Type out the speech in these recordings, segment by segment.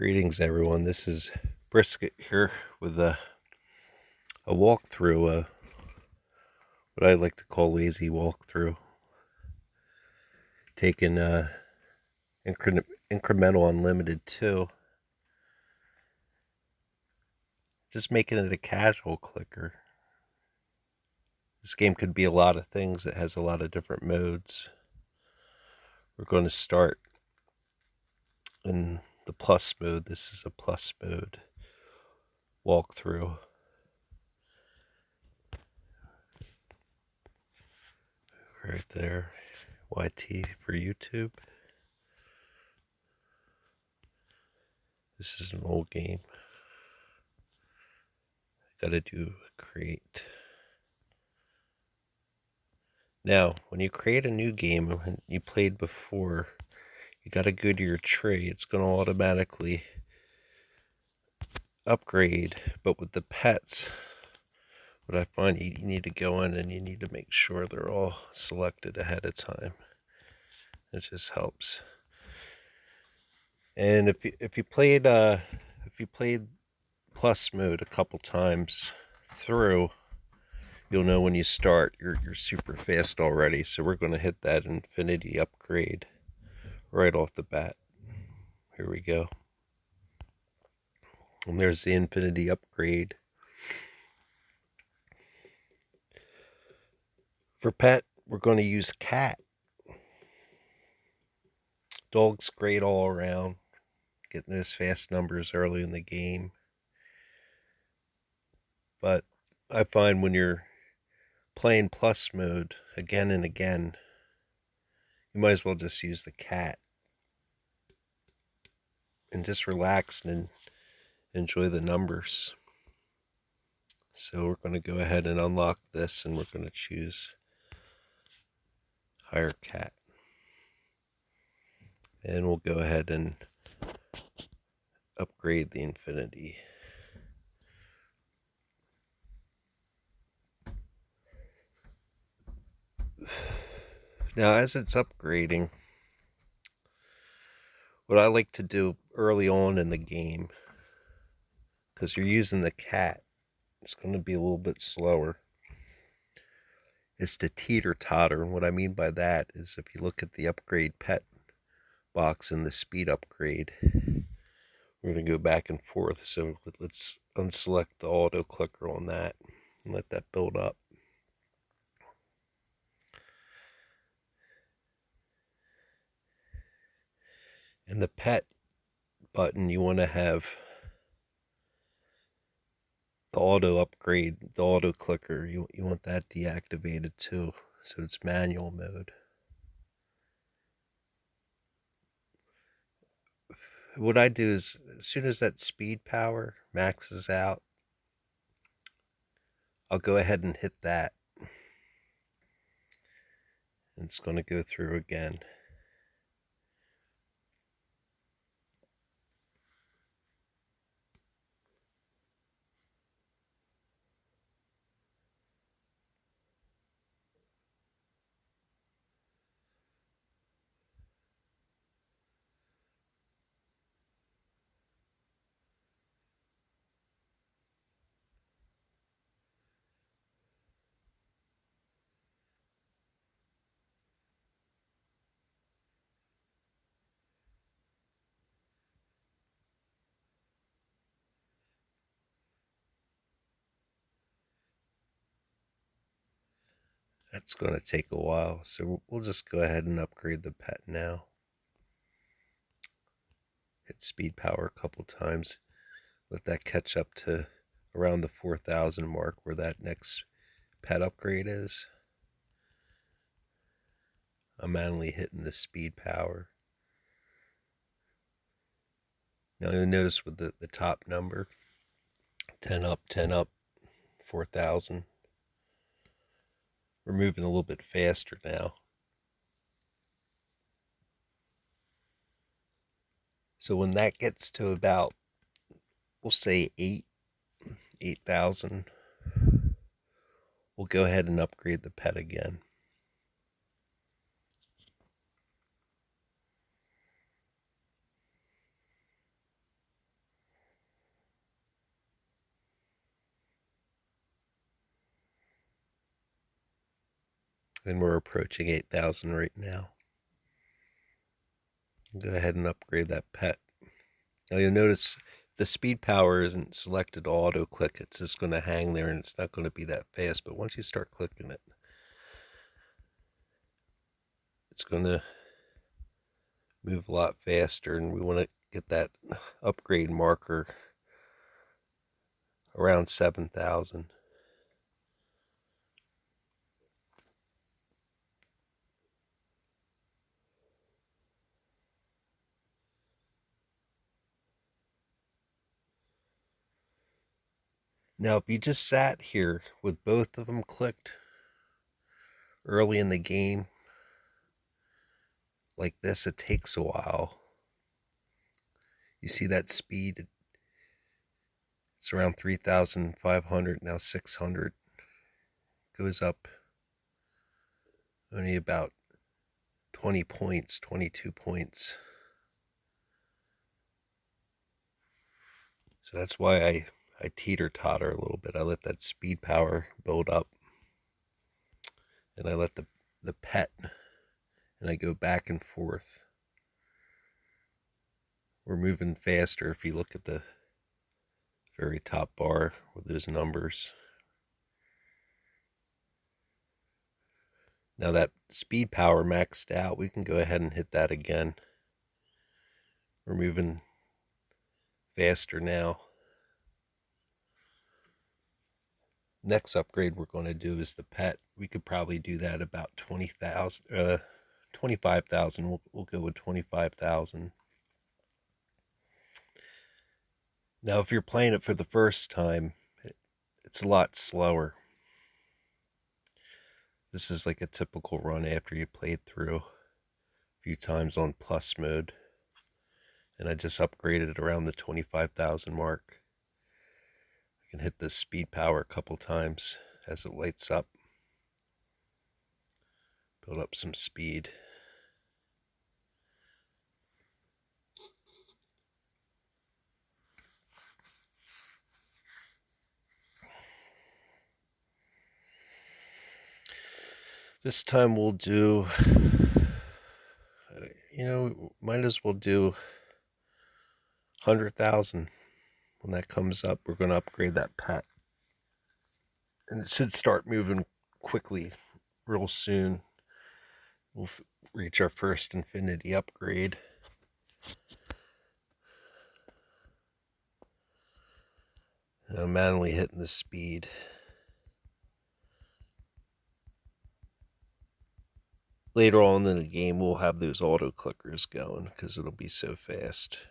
Greetings, everyone. This is Brisket here with a walkthrough, what I like to call lazy walkthrough, taking Incremental Unlimited 2, just making it a casual clicker. This game could be a lot of things. It has a lot of different modes. We're going to start in the plus mode. This is a plus mode walkthrough. Right there, YT for YouTube. This is an old game. Gotta do create. Now, when you create a new game and you played before, you gotta go to your tree. It's gonna automatically upgrade, but with the pets, what I find you need to go in and you need to make sure they're all selected ahead of time. It just helps. And if you played plus mode a couple times through, you'll know when you start you're super fast already. So we're going to hit that infinity upgrade right off the bat. Here we go. And there's the infinity upgrade. For pet, we're going to use cat. Dog's great all around, getting those fast numbers early in the game. But I find when you're playing plus mode again and again, you might as well just use the cat and just relax and enjoy the numbers. So we're going to go ahead and unlock this, and we're going to choose hire cat. And we'll go ahead and upgrade the infinity. Now, as it's upgrading, what I like to do early on in the game, because you're using the cat, it's going to be a little bit slower, is to teeter-totter. And what I mean by that is if you look at the upgrade pet box and the speed upgrade, we're going to go back and forth. So let's unselect the auto clicker on that and let that build up. And the pet button, you want to have the auto upgrade, the auto clicker, you want that deactivated too, so it's manual mode. What I do is, as soon as that speed power maxes out, I'll go ahead and hit that. And it's going to go through again. That's going to take a while, so we'll just go ahead and upgrade the pet now. Hit speed power a couple times. Let that catch up to around the 4,000 mark where that next pet upgrade is. I'm manually hitting the speed power. Now you'll notice with the top number, 10 up, 4,000. We're moving a little bit faster now. So when that gets to about, we'll say 8,000, we'll go ahead and upgrade the pet again. And we're approaching 8,000 right now. Go ahead and upgrade that pet. Now you'll notice the speed power isn't selected to auto click. It's just going to hang there and it's not going to be that fast. But once you start clicking it, it's going to move a lot faster. And we want to get that upgrade marker around 7,000. Now, if you just sat here with both of them clicked early in the game, like this, it takes a while. You see that speed? It's around 3,500, now 600. Goes up only about 20 points, 22 points. So that's why I teeter-totter a little bit. I let that speed power build up. And I let the pet, and I go back and forth. We're moving faster if you look at the very top bar with those numbers. Now that speed power maxed out, we can go ahead and hit that again. We're moving faster now. Next upgrade we're going to do is the pet. We could probably do that about 20,000, 25,000. We'll go with 25,000. Now, if you're playing it for the first time, it's a lot slower. This is like a typical run after you played through a few times on plus mode. And I just upgraded it around the 25,000 mark. I can hit the speed power a couple times as it lights up. Build up some speed. This time we'll do, might as well do 100,000. When that comes up, we're going to upgrade that pet. And it should start moving quickly real soon. We'll reach our first infinity upgrade. And I'm manually hitting the speed. Later on in the game, we'll have those auto clickers going because it'll be so fast.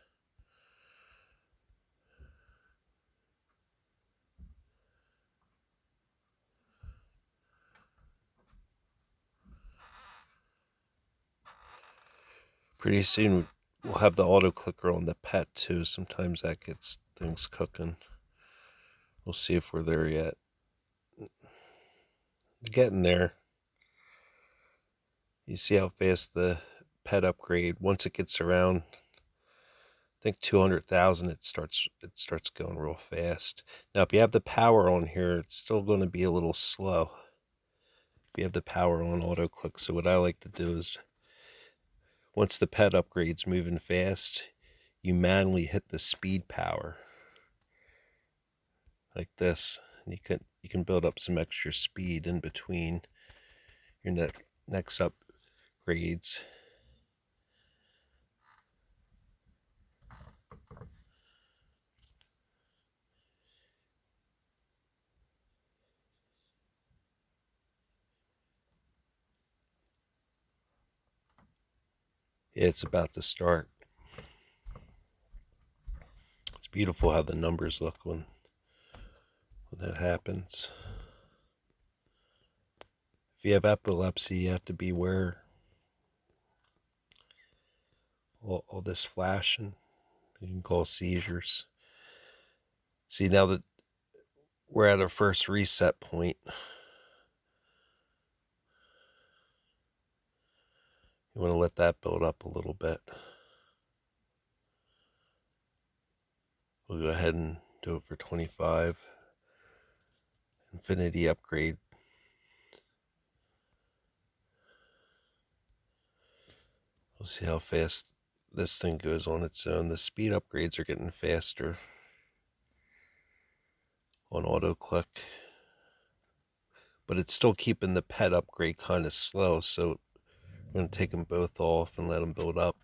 Pretty soon, we'll have the auto clicker on the pet too. Sometimes that gets things cooking. We'll see if we're there yet. Getting there. You see how fast the pet upgrade, once it gets around, I think 200,000, it starts going real fast. Now, if you have the power on here, it's still going to be a little slow. If you have the power on auto click. So what I like to do is, once the pet upgrade's moving fast, you manually hit the speed power like this, and you can build up some extra speed in between your next upgrades. Yeah, it's about to start. It's beautiful how the numbers look when that happens. If you have epilepsy, you have to beware all this flashing. You can call seizures. See, now that we're at our first reset point, you want to let that build up a little bit. We'll go ahead and do it for 25. Infinity upgrade. We'll see how fast this thing goes on its own. The speed upgrades are getting faster on auto click, but it's still keeping the pet upgrade kind of slow, so I'm going to take them both off and let them build up.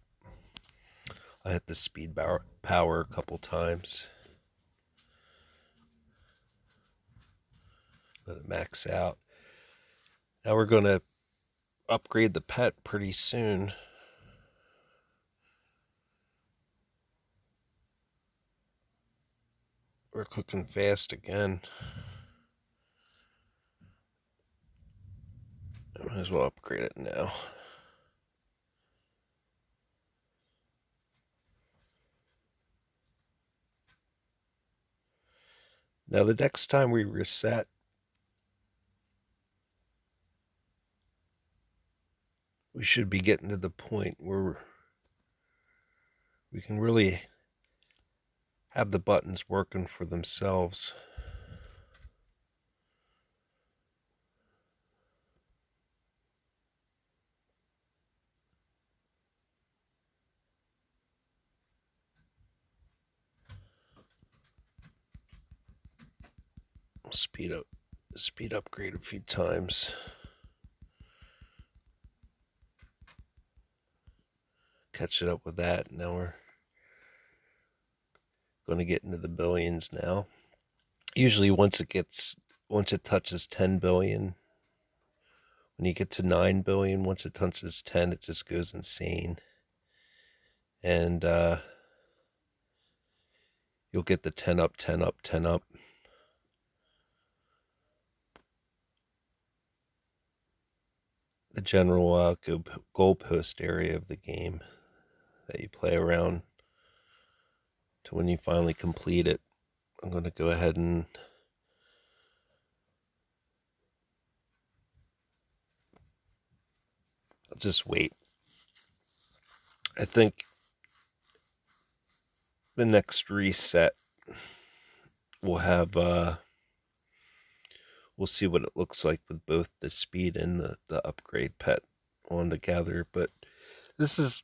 I hit the speed power a couple times. Let it max out. Now we're going to upgrade the pet pretty soon. We're cooking fast again. I might as well upgrade it now. Now the next time we reset, we should be getting to the point where we can really have the buttons working for themselves. Speed upgrade a few times. Catch it up with that. Now we're going to get into the billions now. Usually once it touches 10 billion, when you get to 9 billion, once it touches 10, it just goes insane. And you'll get the 10 up, 10 up, 10 up. The general goalpost area of the game that you play around to when you finally complete it. I'm going to go ahead and I'll just wait. I think the next reset we'll have we'll see what it looks like with both the speed and the upgrade pet on together. But this is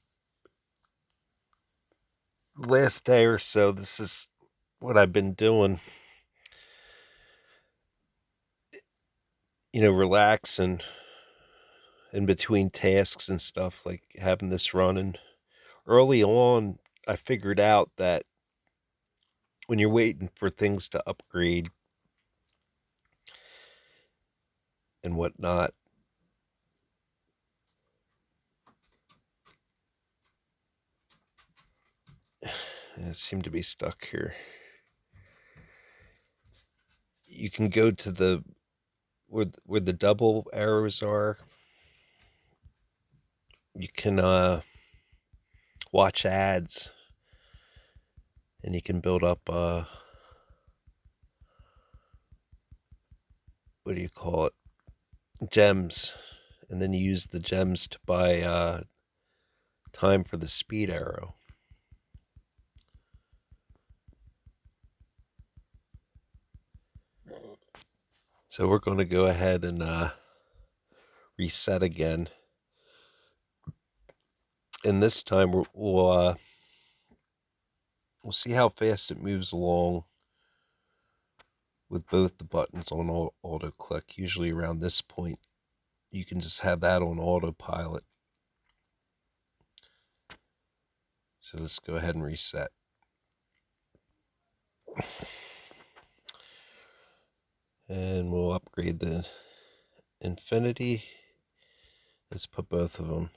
the last day or so. This is what I've been doing. Relaxing in between tasks and stuff, like having this running. Early on, I figured out that when you're waiting for things to upgrade and whatnot, it seemed to be stuck here. You can go to the where the double arrows are. You can watch ads, and you can build up what do you call it, gems, and then you use the gems to buy time for the speed arrow. So we're going to go ahead and reset again, and this time we'll see how fast it moves along with both the buttons on auto click. Usually around this point you can just have that on autopilot. So let's go ahead and reset. And we'll upgrade the infinity. Let's put both of them.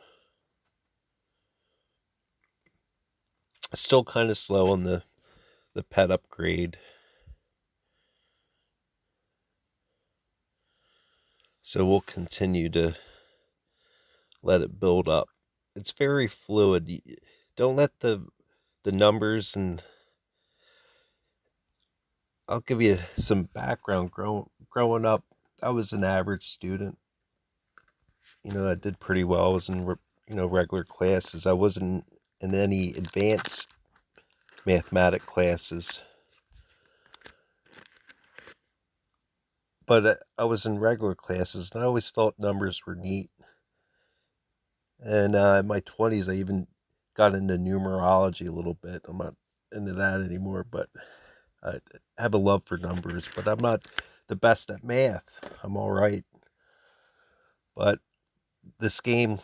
Still kind of slow on the pet upgrade. So we'll continue to let it build up. It's very fluid. Don't let the numbers, and I'll give you some background. Growing up, I was an average student. I did pretty well. I was in regular classes. I wasn't in any advanced mathematic classes, but I was in regular classes, and I always thought numbers were neat. And in my 20s, I even got into numerology a little bit. I'm not into that anymore, but I have a love for numbers, but I'm not the best at math. I'm all right. But this game,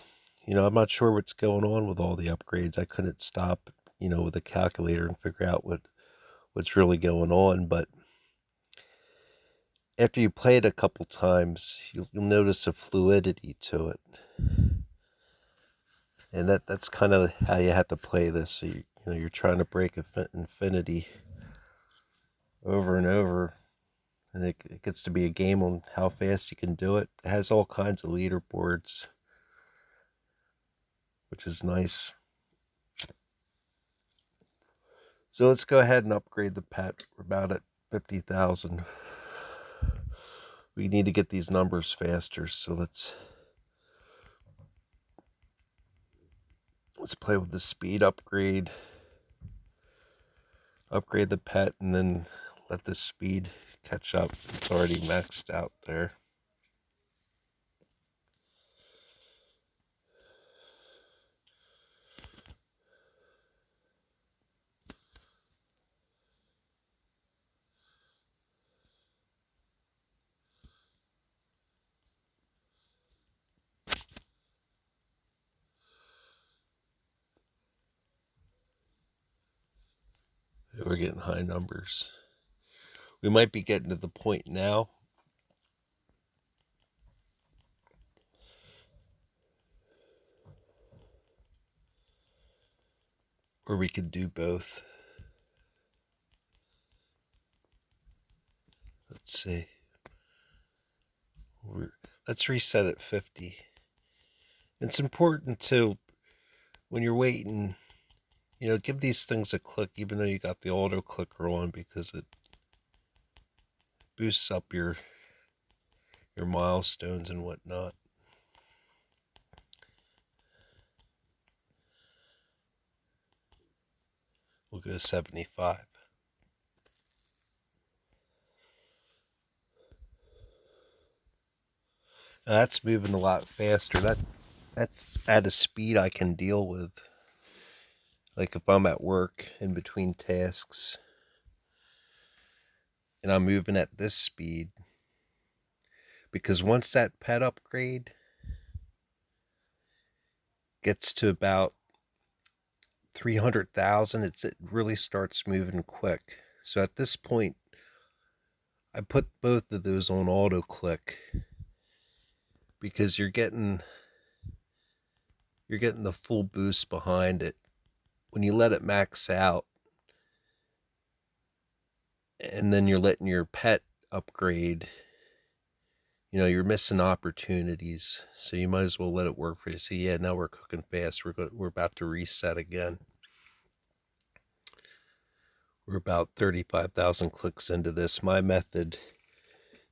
I'm not sure what's going on with all the upgrades. I couldn't stop, with a calculator and figure out what's really going on. But after you play it a couple times, you'll notice a fluidity to it. And that's kind of how you have to play this. So you're trying to break infinity over and over. And it gets to be a game on how fast you can do it. It has all kinds of leaderboards, which is nice. So let's go ahead and upgrade the pet. We're about at 50,000. We need to get these numbers faster, so let's play with the speed upgrade. Upgrade the pet and then let the speed catch up. It's already maxed out there. We're getting high numbers. We might be getting to the point now where we could do both. Let's see. Let's reset at 50. It's important to, when you're waiting, give these things a click, even though you got the auto clicker on, because it boosts up your milestones and whatnot. We'll go 75. Now that's moving a lot faster. That's at a speed I can deal with. Like if I'm at work in between tasks and I'm moving at this speed, because once that pet upgrade gets to about 300,000, it really starts moving quick. So at this point, I put both of those on auto click because you're getting the full boost behind it. When you let it max out and then you're letting your pet upgrade, you're missing opportunities. So you might as well let it work for you. See, yeah, now we're cooking fast. We're about to reset again. We're about 35,000 clicks into this. My method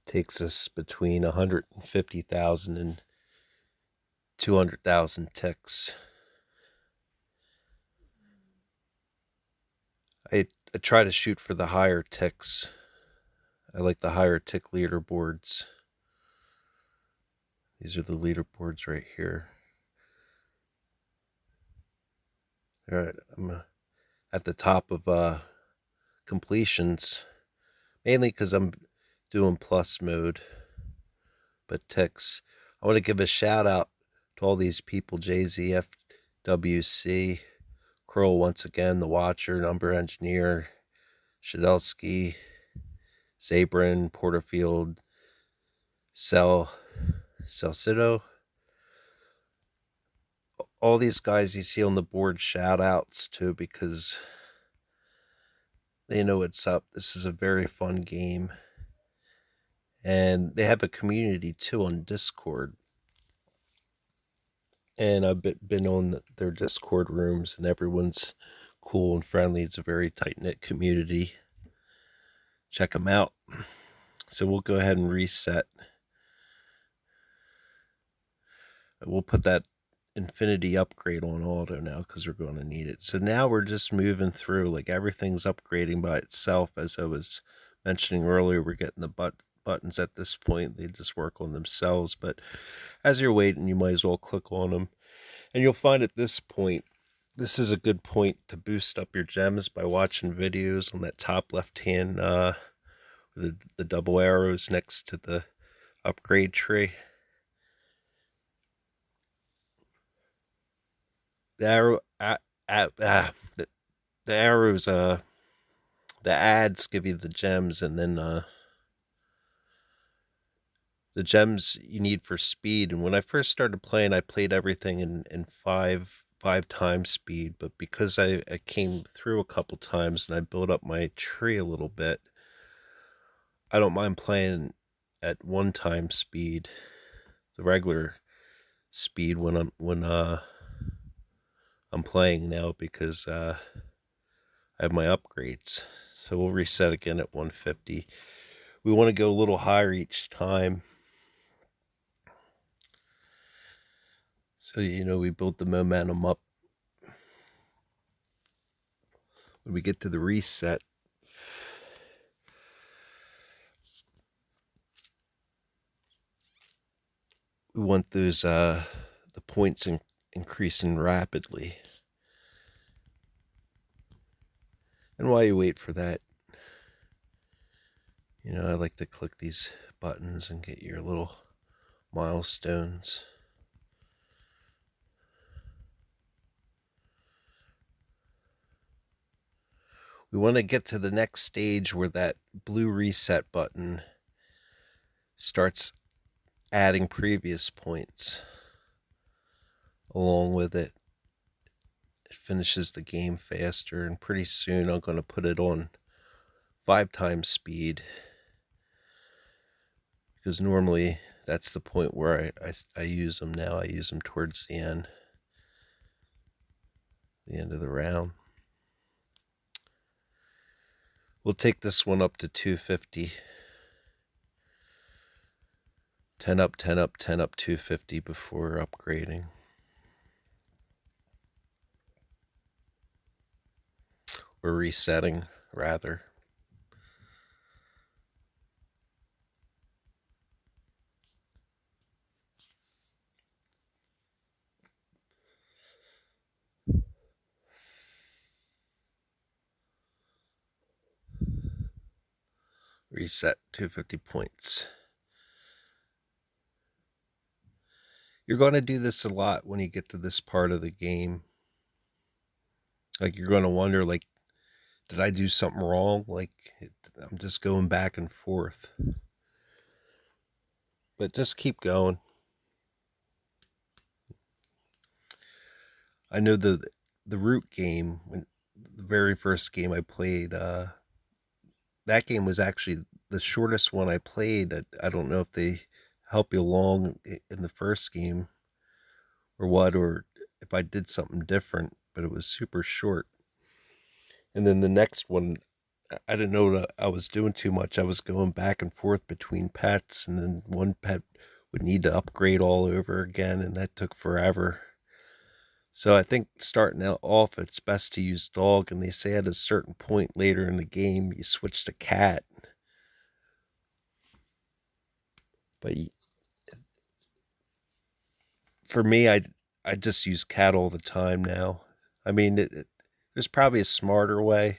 takes us between 150,000 and 200,000 ticks. I try to shoot for the higher ticks. I like the higher tick leaderboards. These are the leaderboards right here. All right, I'm at the top of completions, mainly because I'm doing plus mode. But ticks, I want to give a shout out to all these people: JZFWC, Kroll once again, the Watcher, Number Engineer, Shadelsky, Zabrin, Porterfield, Celcido. All these guys you see on the board, shout outs to, because they know what's up. This is a very fun game. And they have a community too on Discord. And I've been on their Discord rooms, and everyone's cool and friendly. It's a very tight-knit community. Check them out. So we'll go ahead and reset. We'll put that infinity upgrade on auto now because we're going to need it. So now we're just moving through, like everything's upgrading by itself. As I was mentioning earlier, we're getting the buttons at this point. They just work on themselves. But as you're waiting, you might as well click on them. And you'll find at this point, this is a good point to boost up your gems by watching videos on that top left hand, the double arrows next to the upgrade tree. The arrow, the arrows, the ads give you the gems, and then the gems you need for speed. And when I first started playing, I played everything in five times speed. But because I came through a couple times and I built up my tree a little bit, I don't mind playing at 1 time speed, the regular speed when I'm playing now, because I have my upgrades. So we'll reset again at 150. We want to go a little higher each time. So, we build the momentum up. When we get to the reset, we want those the points increasing rapidly. And while you wait for that, I like to click these buttons and get your little milestones. We want to get to the next stage where that blue reset button starts adding previous points along with it. It finishes the game faster, and pretty soon I'm going to put it on 5 times speed, because normally that's the point where I use them now. I use them towards the end of the round. We'll take this one up to 250. 10 up, 10 up, 10 up, 250 before upgrading. Or resetting, rather. Reset 250 points. You're going to do this a lot when you get to this part of the game. Like, you're going to wonder, like, did I do something wrong? Like, I'm just going back and forth. But just keep going. I know the root game, when the very first game I played, that game was actually the shortest one I played. I don't know if they help you along in the first game or what, or if I did something different, but it was super short. And then the next one, I didn't know that I was doing too much. I was going back and forth between pets, and then one pet would need to upgrade all over again, and that took forever. So I think starting out off, it's best to use dog, and they say at a certain point later in the game, you switch to cat. But for me, I just use cat all the time now. I mean, there's probably a smarter way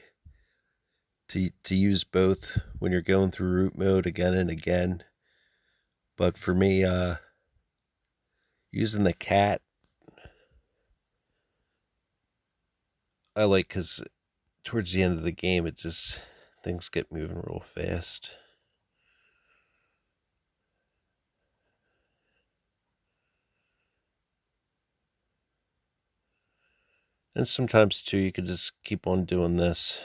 to use both when you're going through root mode again and again. But for me, using the cat, I like, because towards the end of the game, it just, things get moving real fast. And sometimes too, you could just keep on doing this.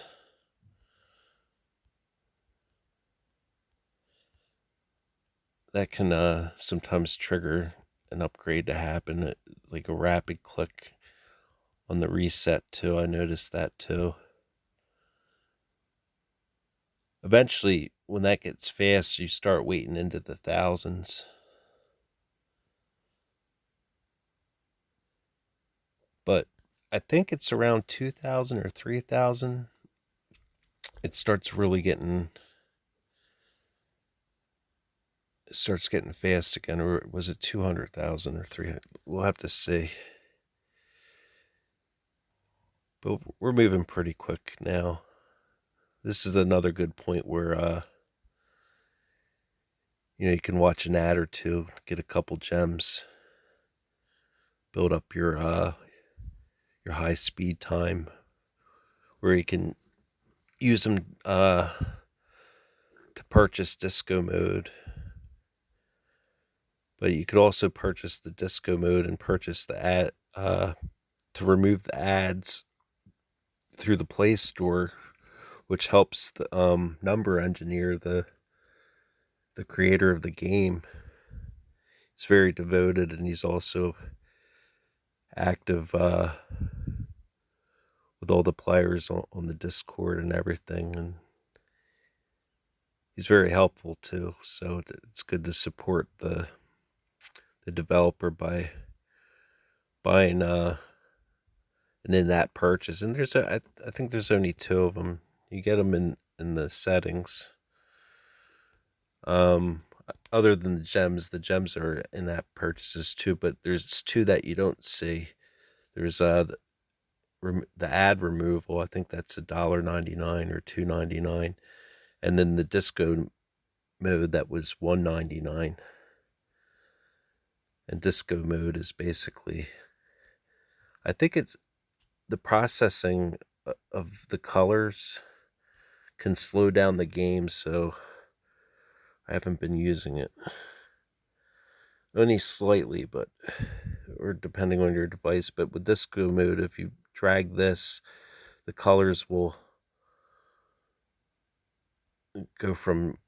That can sometimes trigger an upgrade to happen, like a rapid click on the reset too. I noticed that too. Eventually, when that gets fast, you start waiting into the thousands. But I think it's around 2,000 or 3,000. It starts really getting, fast again. Or was it 200,000 or 300? We'll have to see. But we're moving pretty quick now. This is another good point where you can watch an ad or two, get a couple gems, build up your high speed time, where you can use them to purchase disco mode. But you could also purchase the disco mode and purchase the ad to remove the ads through the Play Store, which helps the number engineer, the creator of the game. He's very devoted, and he's also active with all the players on the Discord and everything, and he's very helpful too. So it's good to support the developer by buying an in-app purchase. And I think there's only two of them. You get them in the settings. Other than the gems are in-app purchases too. But there's two that you don't see. There's the ad removal. I think that's $1.99 or $2.99, and then the disco mode that was $1.99. And disco mode is basically, I think it's the processing of the colors can slow down the game, so I haven't been using it. Only slightly, but or depending on your device. But with disco mode, if you drag this, the colors will go from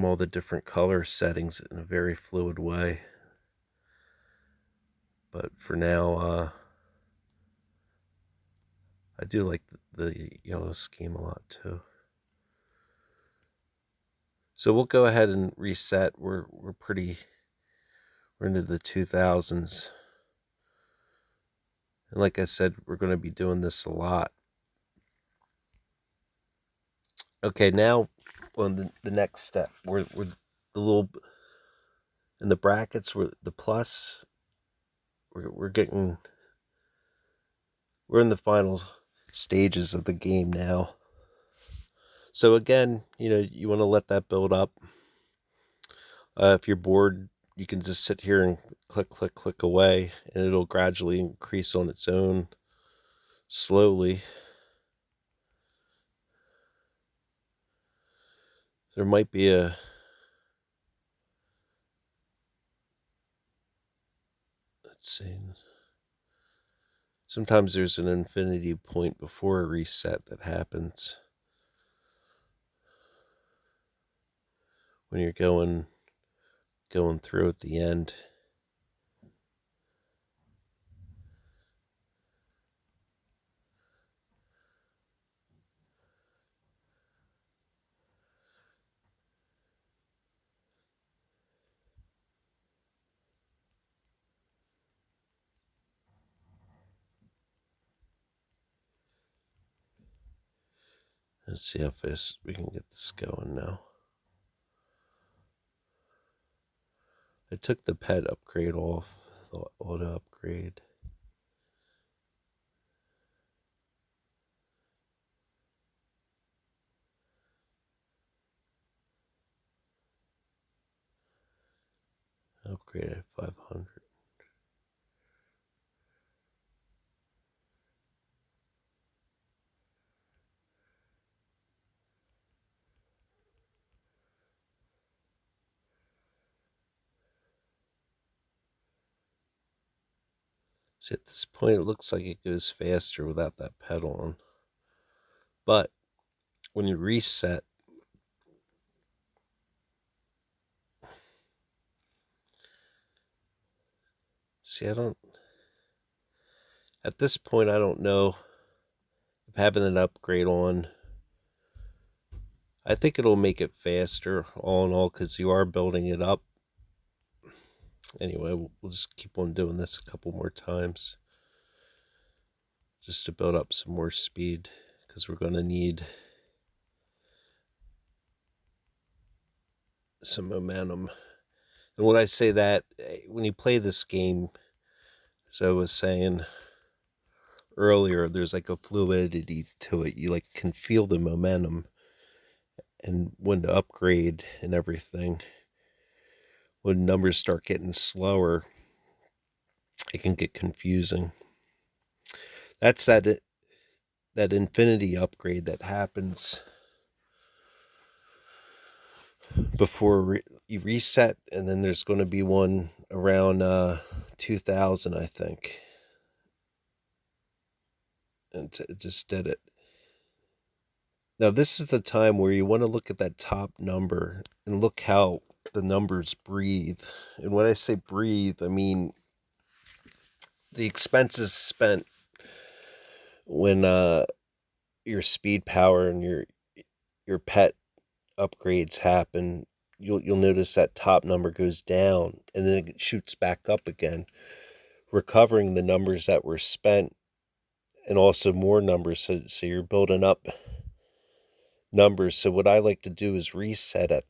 all the different color settings in a very fluid way. But for now, I do like the yellow scheme a lot too. So we'll go ahead and reset. We're into the 2000s. And like I said, we're going to be doing this a lot. Okay, now on the next step, we're the little in the brackets, we're the plus. We're in the final stages of the game now. So again, you want to let that build up. If you're bored, you can just sit here and click away, and it'll gradually increase on its own, slowly. There might be let's see. Sometimes there's an infinity point before a reset that happens when you're going through at the end. Let's see how fast we can get this going now. I took the pet upgrade off, the auto upgrade. Upgrade at 500. See, at this point, it looks like it goes faster without that pedal on. But when you reset, see, at this point, I don't know if having an upgrade on, I think it'll make it faster, all in all, because you are building it up. Anyway, we'll just keep on doing this a couple more times, just to build up some more speed, because we're going to need some momentum. And when I say that, when you play this game, as I was saying, earlier, there's like a fluidity to it. You like can feel the momentum and when to upgrade and everything. When numbers start getting slower, it can get confusing. That's that infinity upgrade that happens before you reset, and then there's going to be one around 2000, I think. And it just did it. Now, this is the time where you want to look at that top number and look how the numbers breathe. And when I say breathe, I mean the expenses spent when your speed power and your pet upgrades happen. You'll notice that top number goes down and then it shoots back up again, recovering the numbers that were spent and also more numbers. So you're building up numbers. So what I like to do is reset at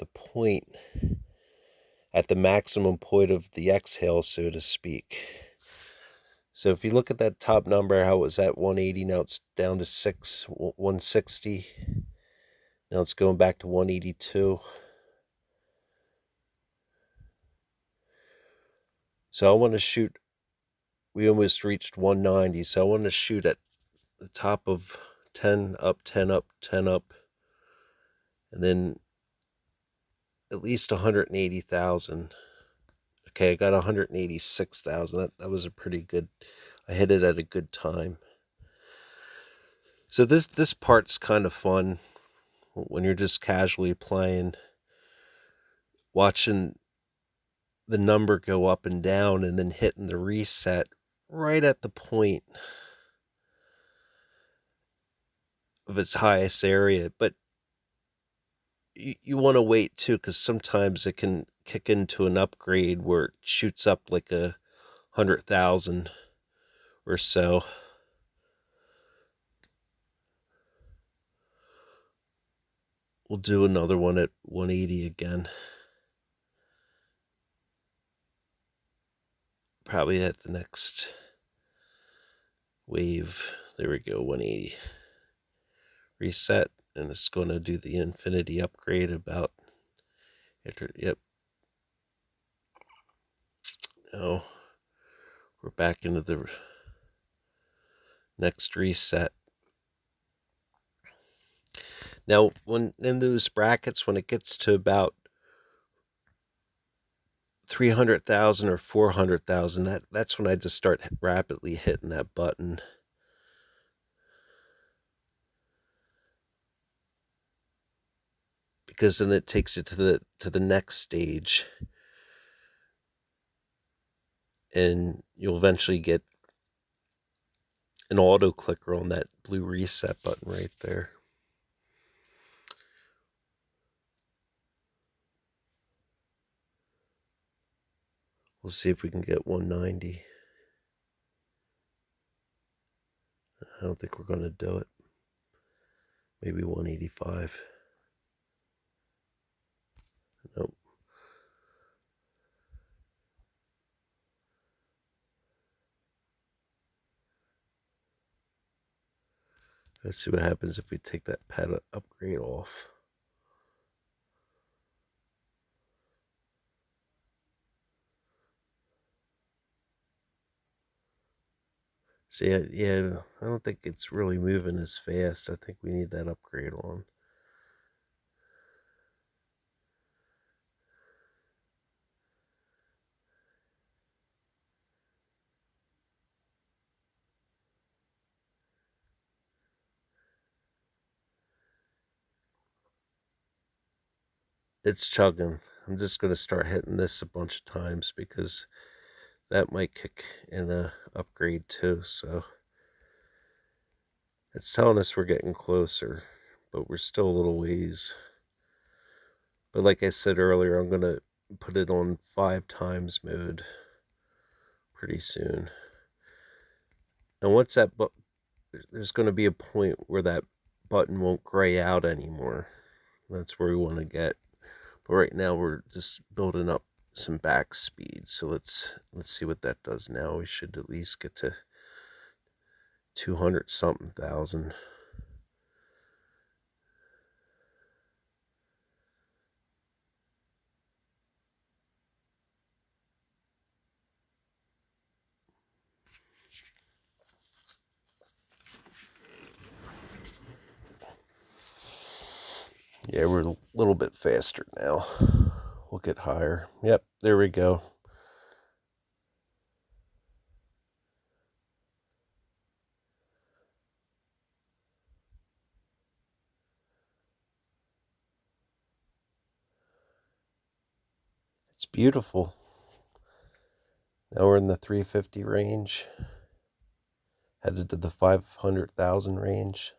the maximum point of the exhale, so to speak. So if you look at that top number, how it was at 180, now it's down to 160. Now it's going back to 182. So I want to shoot, we almost reached 190. So I want to shoot at the top of 10 up, 10 up, 10 up, and then at least 180,000. Okay, I got 186,000. That was a pretty good, I hit it at a good time. So this part's kind of fun when you're just casually playing, watching the number go up and down and then hitting the reset right at the point of its highest area. But you want to wait too, because sometimes it can kick into an upgrade where it shoots up like 100,000 or so. We'll do another one at 180 again. Probably at the next wave. There we go, 180. Reset, and it's going to do the infinity upgrade about. Yep. Now we're back into the next reset. Now, when in those brackets, when it gets to about 300,000 or 400,000, that's when I just start rapidly hitting that button. Because then it takes it to the next stage, and you'll eventually get an auto clicker on that blue reset button right there. We'll see if we can get 190. I don't think we're going to do it. Maybe 185. Nope. Let's see what happens if we take that pet upgrade off. See, yeah, I don't think it's really moving as fast. I think we need that upgrade on. It's chugging. I'm just going to start hitting this a bunch of times because that might kick in a upgrade too. So it's telling us we're getting closer, but we're still a little ways. But like I said earlier, I'm going to put it on 5 times mode pretty soon. And once that there's going to be a point where that button won't gray out anymore. That's where we want to get. But right now we're just building up some back speed. So let's see what that does now. We should at least get to 200 something thousand. Yeah, we're a little bit faster now. We'll get higher. Yep, there we go. It's beautiful. Now we're in the 350 range, headed to the 500,000 range.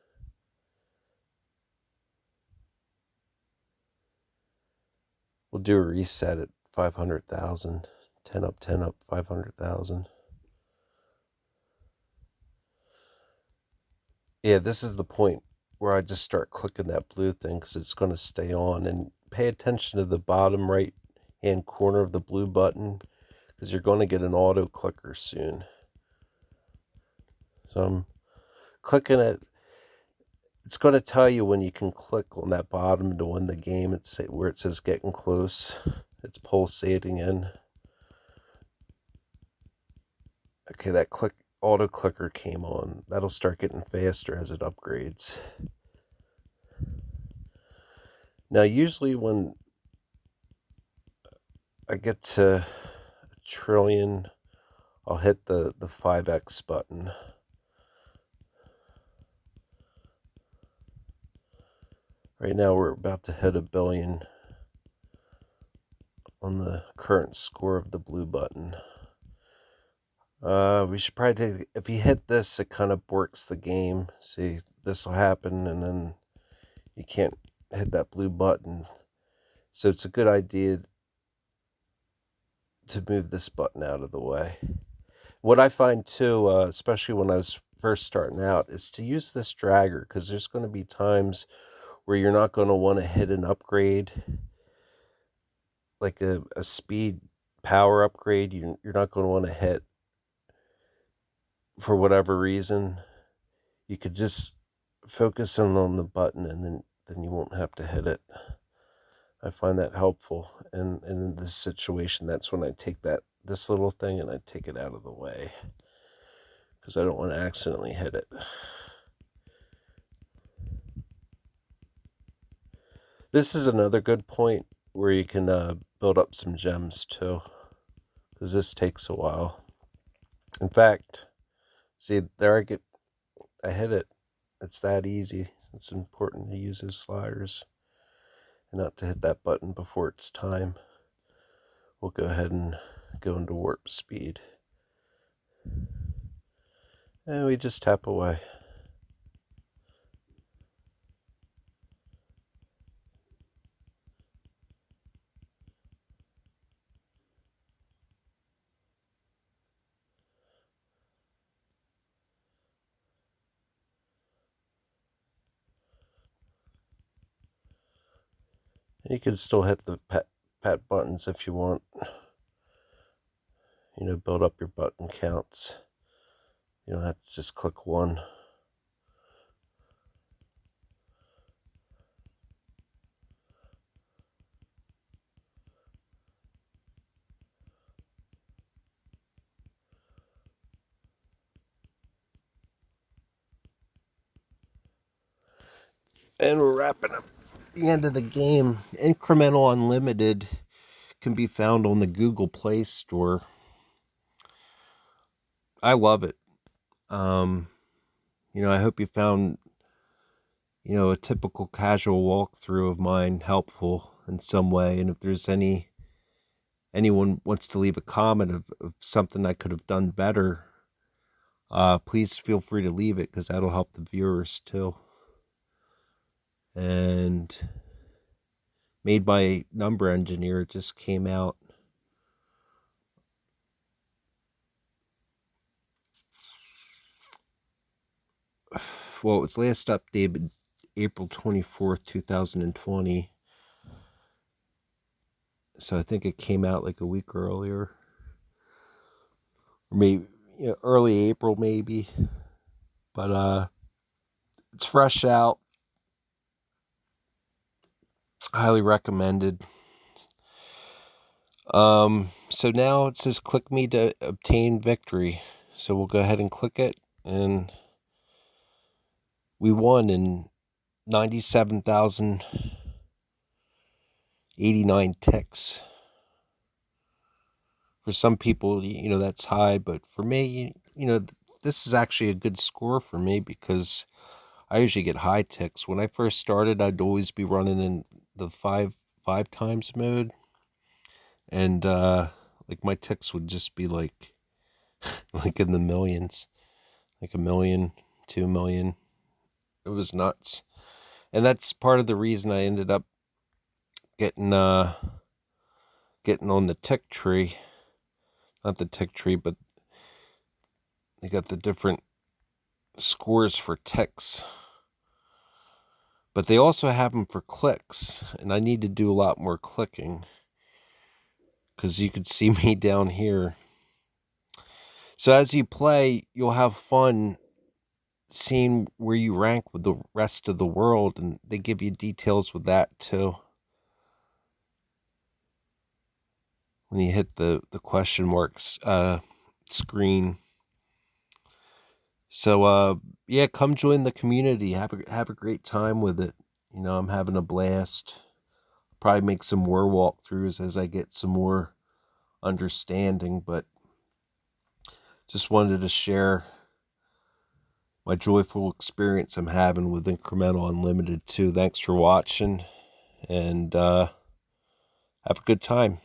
We'll do a reset at 500,000. 10 up, 10 up, 500,000. Yeah, this is the point where I just start clicking that blue thing because it's going to stay on. And pay attention to the bottom right hand corner of the blue button because you're going to get an auto clicker soon. So I'm clicking it. It's going to tell you when you can click on that bottom to win the game. It's where it says getting close. It's pulsating in. Okay, that auto clicker came on. That'll start getting faster as it upgrades. Now, usually when I get to a trillion, I'll hit the 5x button. Right now we're about to hit 1 billion on the current score of the blue button. We should probably take, if you hit this, it kind of works the game. See, this will happen and then you can't hit that blue button. So it's a good idea to move this button out of the way. What I find too, especially when I was first starting out, is to use this dragger because there's going to be times where you're not going to want to hit an upgrade, like a speed power upgrade. You're not going to want to hit for whatever reason. You could just focus on the button and then you won't have to hit it. I find that helpful. And in this situation, that's when I take this little thing and I take it out of the way because I don't want to accidentally hit it. This is another good point where you can build up some gems too, because this takes a while. In fact, see, there I hit it. It's that easy. It's important to use those sliders and not to hit that button before it's time. We'll go ahead and go into warp speed. And we just tap away. You can still hit the pat buttons if you want. Build up your button counts. You don't have to just click one. And we're wrapping up the end of the game. Incremental Unlimited can be found on the Google Play Store. I love it. I hope you found, a typical casual walkthrough of mine helpful in some way. And if there's anyone wants to leave a comment of something I could have done better, please feel free to leave it because that'll help the viewers too. And made by a number engineer, it just came out. Well, it was last updated April 24th, 2020. So I think it came out like a week earlier. Or maybe early April, maybe. But it's fresh out. Highly recommended. So now it says click me to obtain victory. So we'll go ahead and click it, and we won in 97,089 ticks. For some people, that's high, but for me, this is actually a good score for me because I usually get high ticks. When I first started, I'd always be running in the five times mode, and like my ticks would just be like like in the millions, like 1 million, 2 million. It was nuts, and that's part of the reason I ended up getting getting on the tick tree. Not the tick tree, but they got the different scores for ticks. But they also have them for clicks, and I need to do a lot more clicking because you could see me down here. So as you play, you'll have fun seeing where you rank with the rest of the world, and they give you details with that too. When you hit the question marks screen. So yeah, come join the community. Have a great time with it. I'm having a blast. Probably make some more walkthroughs as I get some more understanding, but just wanted to share my joyful experience I'm having with Incremental Unlimited too. Thanks for watching, and have a good time.